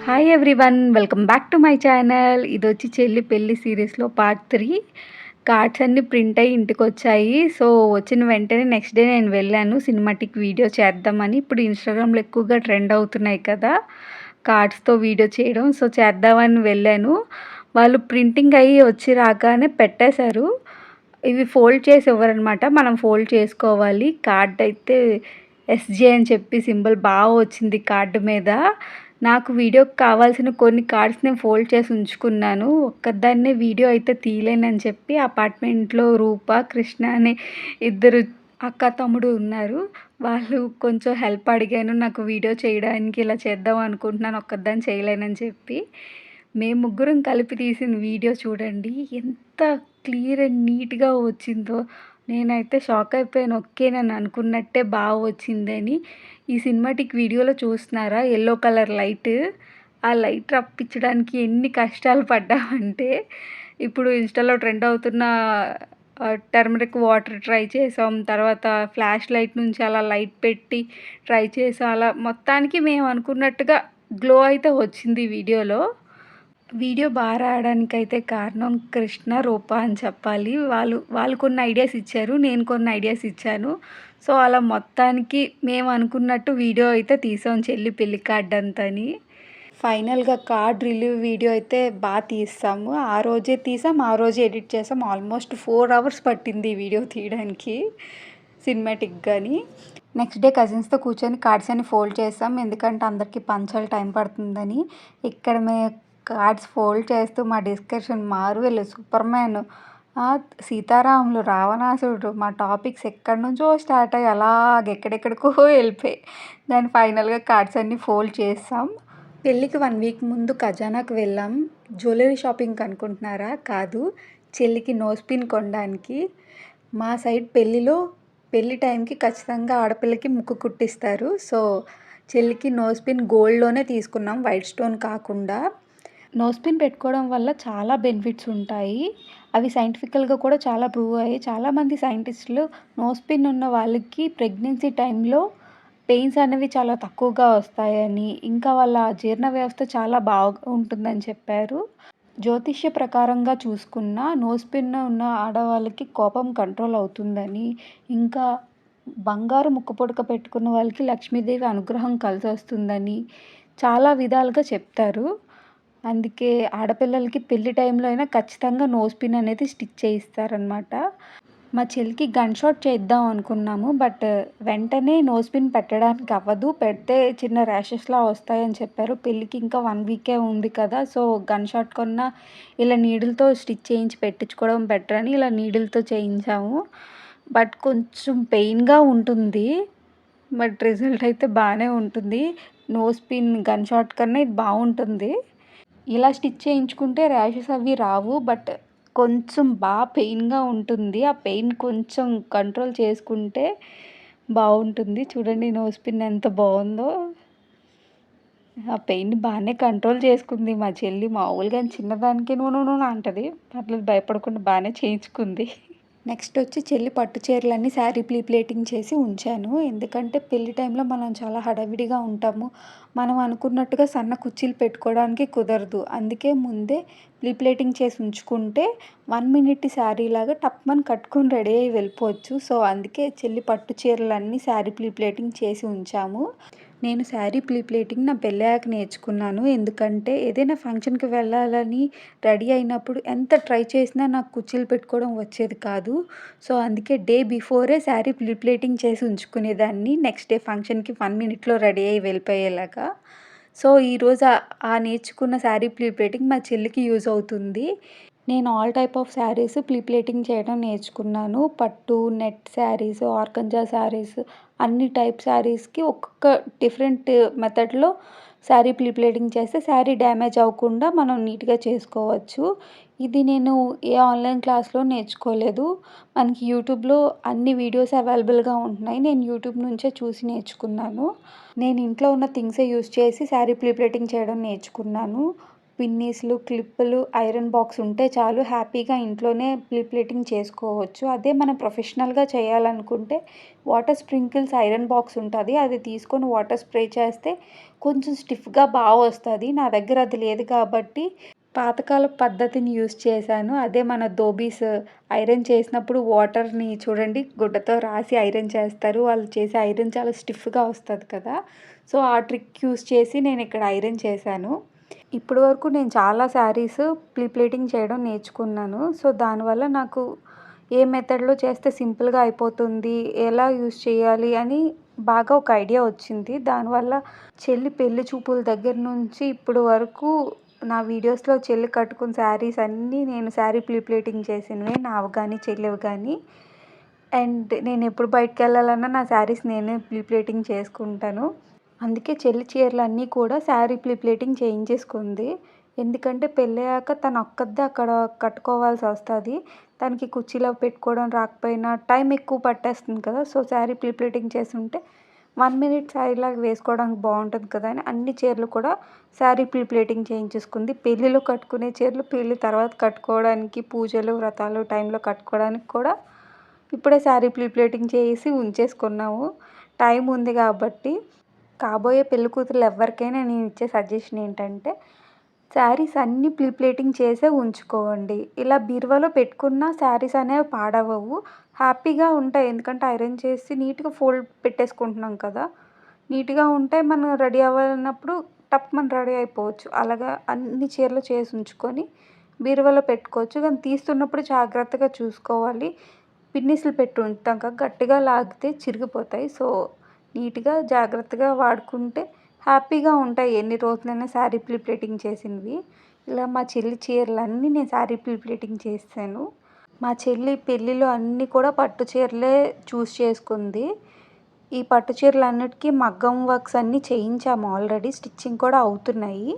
Hi everyone, welcome back to my channel. ఇదొచ్చి చెల్లి పెళ్లి సీరీస్‌లో పార్ట్ 3. కార్డ్స్ అన్నీ ప్రింట్ అయ్యి ఇంటికొచ్చాయి. సో, వచ్చిన వెంటనే నెక్స్ట్ డే నేను వెళ్ళాను సినిమాటిక్ వీడియో చేద్దామని. ఇప్పుడు ఇన్‌స్టాగ్రామ్‌లో ఎక్కువగా ట్రెండ్ అవుతున్నాయి కదా! కార్డ్స్‌తో వీడియో చేయడం. సో, చేద్దామని వెళ్ళాను. వాళ్ళు ప్రింటింగ్ అయ్యి వచ్చి రాగానే పెట్టేశారు. ఇవి ఫోల్డ్ చేసి ఇవ్వరనమాట. మనం ఫోల్డ్ చేసుకోవాలి. కార్డ్ అయితే ఎస్‌జే అని చెప్పి సింబల్ వచ్చింది కార్డ్ మీద. నాకు వీడియోకి కావాల్సిన కొన్ని కార్డ్స్ నేను ఫోల్డ్ చేసి ఉంచుకున్నాను. ఒక్కదాన్నే వీడియో అయితే తీయలేనని చెప్పి అపార్ట్మెంట్‌లో రూప, కృష్ణ అనే ఇద్దరు అక్క, తమ్ముడు ఉన్నారు. వాళ్ళు కొంచెం హెల్ప్ అడిగాను. నాకు వీడియో చేయడానికి ఇలా చేద్దాం అనుకుంటున్నాను. ఒక్కదాన్ని చేయలేనని చెప్పి. మేము ముగ్గురం కలిపి తీసిన వీడియో చూడండి. ఎంత క్లియర్ అండ్ నీట్‌గా వచ్చిందో. నేనైతే షాక్ అయిపోయాను. ఓకే. నేను అనుకున్నట్టే వచ్చిందని. ఈ సినిమాటిక్ వీడియోలో చూస్తున్నారా యెల్లో కలర్ లైట్. ఆ లైట్ రప్పించడానికి ఎన్ని కష్టాలు పడ్డామంటే, ఇప్పుడు ఇన్‌స్టాలో ట్రెండ్ అవుతున్న టర్మరిక్ వాటర్ ట్రై చేసాం. తర్వాత ఫ్లాష్ లైట్ నుంచి అలా లైట్ పెట్టి ట్రై చేసాం. అలా మొత్తానికి మేము అనుకున్నట్టుగా గ్లో అయితే వచ్చింది వీడియోలో. వీడియో రావడానికైతే కారణం కృష్ణ, రూప అని చెప్పాలి. వాళ్ళు కొన్ని ఐడియాస్ ఇచ్చారు. నేను కొన్ని ఐడియాస్ ఇచ్చాను. సో, అలా మొత్తానికి మేము అనుకున్నట్టు వీడియో అయితే తీసాం చెల్లి పెళ్లి కార్డ్ అంతని. ఫైనల్‌గా కార్డ్ రిలీవ్ వీడియో అయితే తీసాము. ఆ రోజే తీసాం. ఆ రోజే ఎడిట్ చేసాం. ఆల్మోస్ట్ 4 అవర్స్ పట్టింది ఈ వీడియో తీయడానికి సినిమాటిక్‌గాని. నెక్స్ట్ డే కజిన్స్‌తో కూర్చొని కార్డ్స్ అన్ని ఫోల్డ్ చేసాం. ఎందుకంటే అందరికీ పంచాలి, టైం పడుతుందని. ఇక్కడ కార్డ్స్ ఫోల్డ్ చేస్తూ మా డిస్కషన్ మార్వెల్, సూపర్ మ్యాన్, సీతారాములు, రావణాసురుడు, మా టాపిక్స్ ఎక్కడి నుంచో స్టార్ట్ అయ్యి అలాగ ఎక్కడెక్కడికో వెళ్ళిపోయాయి. దాన్ని ఫైనల్‌గా కార్డ్స్ అన్నీ ఫోల్డ్ చేసాం. పెళ్ళికి 1 వీక్ ముందు ఖజానాకి వెళ్ళాం. జ్యువెలరీ షాపింగ్‌కి అనుకుంటున్నారా? కాదు. చెల్లికి నోస్ పిన్ కొనడానికి. మా సైడ్ పెళ్లి టైంకి ఖచ్చితంగా ఆడపిల్లకి ముక్కు కుట్టిస్తారు. సో, చెల్లికి నోస్ పిన్ గోల్డ్‌లోనే తీసుకున్నాం, వైట్ స్టోన్ కాకుండా. నోస్ పిన్ పెట్టుకోవడం వల్ల చాలా బెనిఫిట్స్ ఉంటాయి. అవి సైంటిఫికల్‌గా కూడా చాలా ప్రూవ్ అయ్యాయి. చాలామంది సైంటిస్టులు నోస్ పిన్ ఉన్న వాళ్ళకి ప్రెగ్నెన్సీ టైంలో పెయిన్స్ అనేవి చాలా తక్కువగా వస్తాయని, ఇంకా వాళ్ళ జీర్ణ వ్యవస్థ చాలా ఉంటుందని చెప్పారు. జ్యోతిష్య ప్రకారంగా చూసుకున్న నోస్ పిన్ ఉన్న ఆడవాళ్ళకి కోపం కంట్రోల్ అవుతుందని, ఇంకా బంగారు ముక్కుపుడక పెట్టుకున్న వాళ్ళకి లక్ష్మీదేవి అనుగ్రహం కలిసొస్తుందని చాలా విధాలుగా చెప్తారు. అందుకే ఆడపిల్లలకి పెళ్లి టైంలో అయినా ఖచ్చితంగా నోస్ పిన్ అనేది స్టిచ్ చేయిస్తారనమాట. మా చెల్లికి గన్ షాట్ చేద్దాం అనుకున్నాము. బట్ వెంటనే నోస్ పిన్ పెట్టడానికి అవ్వదు. పెడితే చిన్న ర్యాషెస్‌లా వస్తాయని చెప్పారు. పెళ్ళికి ఇంకా 1 వీకే ఉంది కదా! సో, గన్ షాట్ కన్నా ఇలా నీడిల్‌తో స్టిచ్ చేయించి పెట్టించుకోవడం బెటర్ అని ఇలా నీడిల్‌తో చేయించాము. బట్ కొంచెం పెయిన్‌గా ఉంటుంది. బట్ రిజల్ట్ అయితే బానే ఉంటుంది. నోస్ పిన్ గన్ షాట్ కన్నా ఇది బావుంటుంది. ఇలా స్టిచ్ చేయించుకుంటే ర్యాషెస్ అవి రావు. బట్ కొంచెం పెయిన్‌గా ఉంటుంది. ఆ పెయిన్ కొంచెం కంట్రోల్ చేసుకుంటే బావుంటుంది. చూడండి నోస్ పిన్ ఎంత బావుందో. ఆ పెయిన్‌ని బానే కంట్రోల్ చేసుకుంది మా చెల్లి. మామూలుగా చిన్నదానికే నో నో నో అంటది. పర్లేదు భయపడకుండా బానే చేయించుకుంది. నెక్స్ట్ వచ్చి చెల్లి పట్టు చీరలన్నీ శారీ ప్లేటింగ్ చేసి ఉంచాను. ఎందుకంటే పెళ్లి టైంలో మనం చాలా హడావిడిగా ఉంటాము. మనం అనుకున్నట్టుగా సన్న కుర్చీలు పెట్టుకోవడానికి కుదరదు. అందుకే ముందే ప్లేటింగ్ చేసి ఉంచుకుంటే 1 మినిట్ శారీలాగా టప్‌మని కట్టుకొని రెడీ అయ్యి వెళ్ళిపోవచ్చు. సో, అందుకే చెల్లి పట్టు చీరలన్నీ శారీ ప్లేటింగ్ చేసి ఉంచాము. నేను శారీ ప్లేటింగ్ నా పెళ్ళయ్యాక నేర్చుకున్నాను. ఎందుకంటే ఏదైనా ఫంక్షన్‌కి వెళ్ళాలని రెడీ అయినప్పుడు ఎంత ట్రై చేసినా నాకు కుర్చీలు పెట్టుకోవడం వచ్చేది కాదు. సో, అందుకే డే బిఫోరే శారీ ప్లేటింగ్ చేసి ఉంచుకునేదాన్ని. నెక్స్ట్ డే ఫంక్షన్‌కి 1 మినిట్‌లో రెడీ అయ్యి వెళ్ళిపోయేలాగా. సో, ఈరోజు ఆ నేర్చుకున్న శారీ ప్లేటింగ్ మా చెల్లికి యూజ్ అవుతుంది. నేను all type of saris plating చేయడం నేర్చుకున్నాను. పట్టు, నెట్ శారీస్, ఆర్గంజా శారీస్, అన్ని టైప్ శారీస్‌కి ఒక్కొక్క డిఫరెంట్ మెథడ్‌లో శారీ ప్లేటింగ్ చేస్తే శారీ డ్యామేజ్ అవ్వకుండా మనం నీట్‌గా చేసుకోవచ్చు. ఇది నేను ఏ ఆన్‌లైన్ క్లాస్‌లో నేర్చుకోలేదు. మనకి యూట్యూబ్‌లో అన్ని వీడియోస్ అవైలబుల్‌గా ఉంటున్నాయి. నేను యూట్యూబ్ నుంచే చూసి నేర్చుకున్నాను. నేను ఇంట్లో ఉన్న థింగ్సే యూజ్ చేసి శారీ ప్లేటింగ్ చేయడం నేర్చుకున్నాను. పిన్నీస్లు, క్లిప్పులు, ఐరన్ బాక్స్ ఉంటే చాలు హ్యాపీగా ఇంట్లోనే ప్లేటింగ్ చేసుకోవచ్చు. అదే మనం ప్రొఫెషనల్‌గా చేయాలనుకుంటే వాటర్ స్ప్రింకిల్స్ ఐరన్ బాక్స్ ఉంటది. అది తీసుకొని వాటర్ స్ప్రే చేస్తే కొంచెం స్టిఫ్‌గా వస్తది. నా దగ్గర అది లేదు కాబట్టి పాతకాలపు పద్ధతిని యూజ్ చేశాను. అదే మన ధోబీస్ ఐరన్ చేసినప్పుడు వాటర్‌ని చూడండి గుడ్డతో రాసి ఐరన్ చేస్తారు. వాళ్ళు చేసే ఐరన్ చాలా స్టిఫ్‌గా వస్తది కదా! సో, ఆ ట్రిక్ యూజ్ చేసి నేనిక్కడ ఐరన్ చేశాను. ఇప్పటి వరకు నేను చాలా శారీస్ ప్లేటింగ్ చేయడం నేర్చుకున్నాను. సో, దానివల్ల నాకు ఏ మెథడ్‌లో చేస్తే సింపుల్‌గా అయిపోతుంది, ఎలా యూజ్ చేయాలి అని బాగా ఒక ఐడియా వచ్చింది. దానివల్ల చెల్లి పెళ్లి చూపుల దగ్గర నుంచి ఇప్పటి వరకు నా వీడియోస్‌లో చెల్లి కట్టుకున్న శారీస్ అన్నీ నేను శారీ ప్లేటింగ్ చేసినవే నావి గానీ, చెల్లివి గానీ. అండ్ నేనెప్పుడు బయటికెళ్ళాలన్నా నా శారీస్ నేనే ప్లేటింగ్ చేసుకుంటాను. అందుకే చెల్లి చీరలన్నీ కూడా శారీ ప్లేటింగ్ చేయించేసుకుంది. ఎందుకంటే పెళ్ళయ్యాక తనొక్కదే అక్కడ కట్టుకోవాల్సొస్తది. తనకి కుర్చీలో పెట్టుకోవడం రాకపోయినా టైం ఎక్కువ పట్టేస్తుంది కదా! సో, శారీ ప్లేటింగ్ చేసుంటే 1 మినిట్ శారీలాగా వేసుకోవడానికి బావుంటది కదా! అని అన్ని చీరలు కూడా శారీ ప్లేటింగ్ చేయించేసుకుంది. పెళ్ళిలో కట్టుకునే చీరలు పెళ్లి తర్వాత కట్టుకోవడానికి, పూజలు, వ్రతాలు టైంలో కట్టుకోవడానికి కూడా ఇప్పుడే శారీ ప్లేటింగ్ చేసి ఉంచేసుకున్నాము. టైం ఉంది కాబట్టి. కాబోయే పెళ్ళికూతుర్లు ఎవ్వరికైనా నేనిచ్చే సజెషన్ ఏంటంటే, శారీస్ అన్నీ ప్లేటింగ్ చేసే ఉంచుకోండి. ఇలా బీరువాలో పెట్టుకున్న శారీస్ అనేవి పాడవ్వవు. హ్యాపీగా ఉంటాయి. ఎందుకంటే ఐరన్ చేసి నీట్‌గా ఫోల్డ్ పెట్టేసుకుంటున్నాం కదా! నీట్‌గా ఉంటే మనం రెడీ అవ్వాలన్నప్పుడు టప్‌మని రెడీ అయిపోవచ్చు. అలాగా అన్ని చీరలు చేసి ఉంచుకొని బీరువాలో పెట్టుకోవచ్చు. కానీ తీస్తున్నప్పుడు జాగ్రత్తగా చూసుకోవాలి. పిన్నిస్‌లు పెట్టి ఉంటాం కదా! గట్టిగా లాగితే చిరిగిపోతాయి. సో, నీట్‌గా జాగ్రత్తగా వాడుకుంటే హ్యాపీగా ఉంటాయి. ఎన్ని రోజులైనా శారీ ప్లేటింగ్ చేసినవి. ఇలా మా చెల్లి చీరలన్నీ నేను శారీ ప్లేటింగ్ చేసేసాను. మా చెల్లి పెళ్ళిలో అన్నీ కూడా పట్టు చీరలే చూస్ చేసుకుంది. ఈ పట్టు చీరలన్నిటికి మగ్గం వర్క్స్ అన్నీ చేయించాము ఆల్రెడీ. స్టిచ్చింగ్ కూడా అవుతున్నాయి.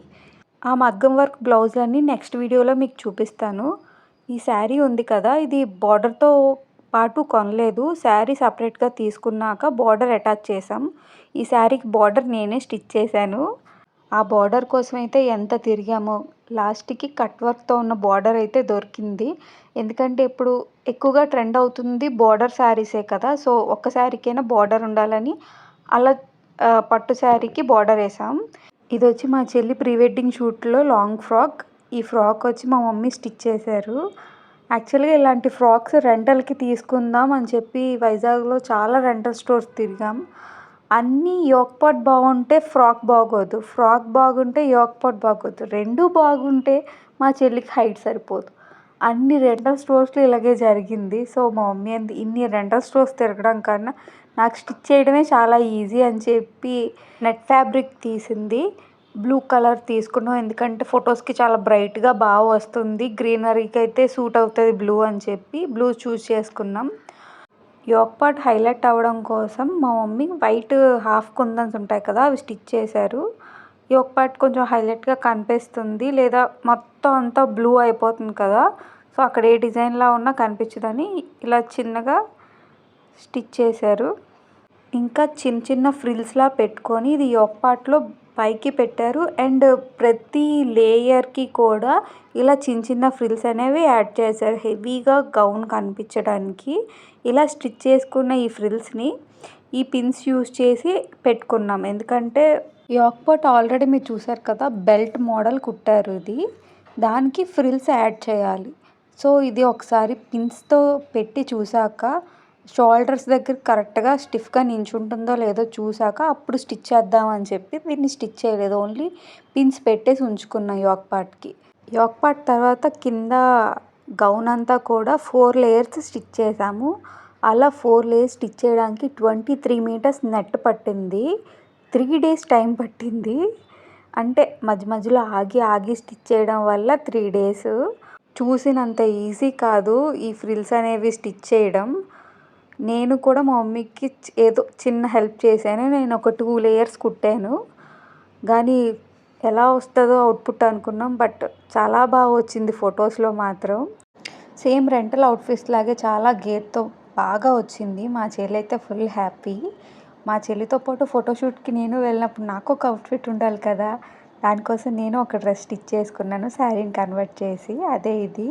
ఆ మగ్గం వర్క్ బ్లౌజులన్నీ నెక్స్ట్ వీడియోలో మీకు చూపిస్తాను. ఈ శారీ ఉంది కదా! ఇది బార్డర్‌తో పాటు కొనలేదు. శారీ సెపరేట్‌గా తీసుకున్నాక బార్డర్ అటాచ్ చేశాం. ఈ శారీకి బార్డర్ నేనే స్టిచ్ చేశాను. ఆ బార్డర్ కోసమైతే ఎంత తిరిగామో. లాస్ట్‌కి కట్ వర్క్‌తో ఉన్న బార్డర్ అయితే దొరికింది. ఎందుకంటే ఇప్పుడు ఎక్కువగా ట్రెండ్ అవుతుంది బార్డర్ శారీసే కదా! సో, ఒక్క శారీకైనా బార్డర్ ఉండాలని అలా పట్టు శారీకి బార్డర్ ఏసాం. ఇదొచ్చి మా చెల్లి ప్రీ వెడ్డింగ్ షూట్‌లో లాంగ్ ఫ్రాక్. ఈ ఫ్రాక్ వచ్చి మా మమ్మీ స్టిచ్ చేశారు. యాక్చువల్‌గా ఇలాంటి ఫ్రాక్స్ రెంటల్‌కి తీసుకుందాం అని చెప్పి వైజాగ్‌లో చాలా రెంటల్ స్టోర్స్ తిరిగాం. అన్నీ యోక్ పార్ట్ బాగుంటే ఫ్రాక్ బాగోదు. ఫ్రాక్ బాగుంటే యోక్ పార్ట్ బాగోదు. 2 బాగుంటే మా చెల్లికి హైట్ సరిపోదు. అన్ని రెంటల్ స్టోర్స్‌లో ఇలాగే జరిగింది. సో, మా మమ్మీ అంది ఇన్ని రెంటల్ స్టోర్స్ తిరగడం కన్నా నాకు స్టిచ్ చేయడమే చాలా ఈజీ అని చెప్పి నెట్ ఫ్యాబ్రిక్ తీసింది. బ్లూ కలర్ తీసుకున్నాం. ఎందుకంటే ఫొటోస్‌కి చాలా బ్రైట్‌గా వస్తుంది. గ్రీనరీకి అయితే సూట్ అవుతది బ్లూ అని చెప్పి బ్లూ చూజ్ చేసుకున్నాం. యోక్ పార్ట్ హైలైట్ అవ్వడం కోసం మా మమ్మీ వైట్ హాఫ్ కుందన్స్ ఉంటాయి కదా! అవి స్టిచ్ చేశారు. యోక్ పార్ట్ కొంచెం హైలైట్‌గా కనిపిస్తుంది. లేదా మొత్తం అంతా బ్లూ అయిపోతుంది కదా! సో, అక్కడ ఏ డిజైన్‌లా ఉన్నా కనిపించదని ఇలా చిన్నగా స్టిచ్ చేశారు. ఇంకా చిన్న చిన్న ఫ్రిల్స్‌లా పెట్టుకొని ఇది యోక్ పార్ట్‌లో పైకి పెట్టారు. అండ్ ప్రతి లేయర్‌కి కూడా ఇలా చిన్న చిన్న ఫ్రిల్స్ అనేవి యాడ్ చేశారు. హెవీగా గౌన్ కనిపించడానికి. ఇలా స్టిచ్ చేసుకున్న ఈ ఫ్రిల్స్‌ని ఈ పిన్స్ యూజ్ చేసి పెట్టుకున్నాం. ఎందుకంటే యోక్ పార్ట్ ఆల్రెడీ మీరు చూసారు కదా! బెల్ట్ మోడల్ కుట్టారు ఇది. దానికి ఫ్రిల్స్ యాడ్ చేయాలి. సో, ఇది ఒకసారి పిన్స్‌తో పెట్టి చూసాక షోల్డర్స్ దగ్గర కరెక్ట్‌గా స్టిఫ్‌గా నించుంటుందో లేదో చూసాక అప్పుడు స్టిచ్ చేద్దాం అని చెప్పి దీన్ని స్టిచ్ చేయలేదు. ఓన్లీ పిన్స్ పెట్టేసి ఉంచుకున్నా యోక్ పార్ట్‌కి. యోక్ పార్ట్ తర్వాత కింద గౌన్ అంతా కూడా 4 లేయర్స్ స్టిచ్ చేసాము. అలా 4 లేయర్స్ స్టిచ్ చేయడానికి 23 మీటర్స్ నెట్ పట్టింది. 3 డేస్ టైం పట్టింది. అంటే మధ్య మధ్యలో ఆగి ఆగి స్టిచ్ చేయడం వల్ల 3 డేస్. చూసినంత ఈజీ కాదు ఈ ఫ్రిల్స్ అనేవి స్టిచ్ చేయడం. నేను కూడా మా మమ్మీకి ఏదో చిన్న హెల్ప్ చేశాను. నేను ఒక 2 లేయర్స్ కుట్టాను. కానీ ఎలా వస్తుందో అవుట్‌పుట్ అనుకున్నాం. బట్ చాలా వచ్చింది ఫొటోస్‌లో మాత్రం. సేమ్ రెంటల్ అవుట్‌ఫిట్స్ లాగే చాలా గేర్‌తో బాగా వచ్చింది. మా చెల్లి అయితే ఫుల్ హ్యాపీ. మా చెల్లితో పాటు ఫోటోషూట్‌కి నేను వెళ్ళినప్పుడు నాకు ఒక అవుట్‌ఫిట్ ఉండాలి కదా! దానికోసం నేను ఒక డ్రెస్ స్టిచ్ చేసుకున్నాను శారీని కన్వర్ట్ చేసి. అదే ఇది.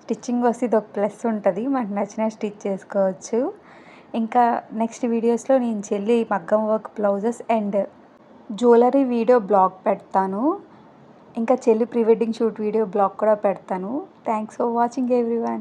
స్టిచ్చింగ్ వస్తే ఇదొక ప్లస్ ఉంటది. మనకు నచ్చినట్టు స్టిచ్ చేసుకోవచ్చు. ఇంకా నెక్స్ట్ వీడియోస్‌లో నేను చెల్లి మగ్గం work blouses and jewellery video blog పెడతాను. ఇంకా చెల్లి pre wedding shoot video blog కూడా పెడతాను. Thanks for watching everyone.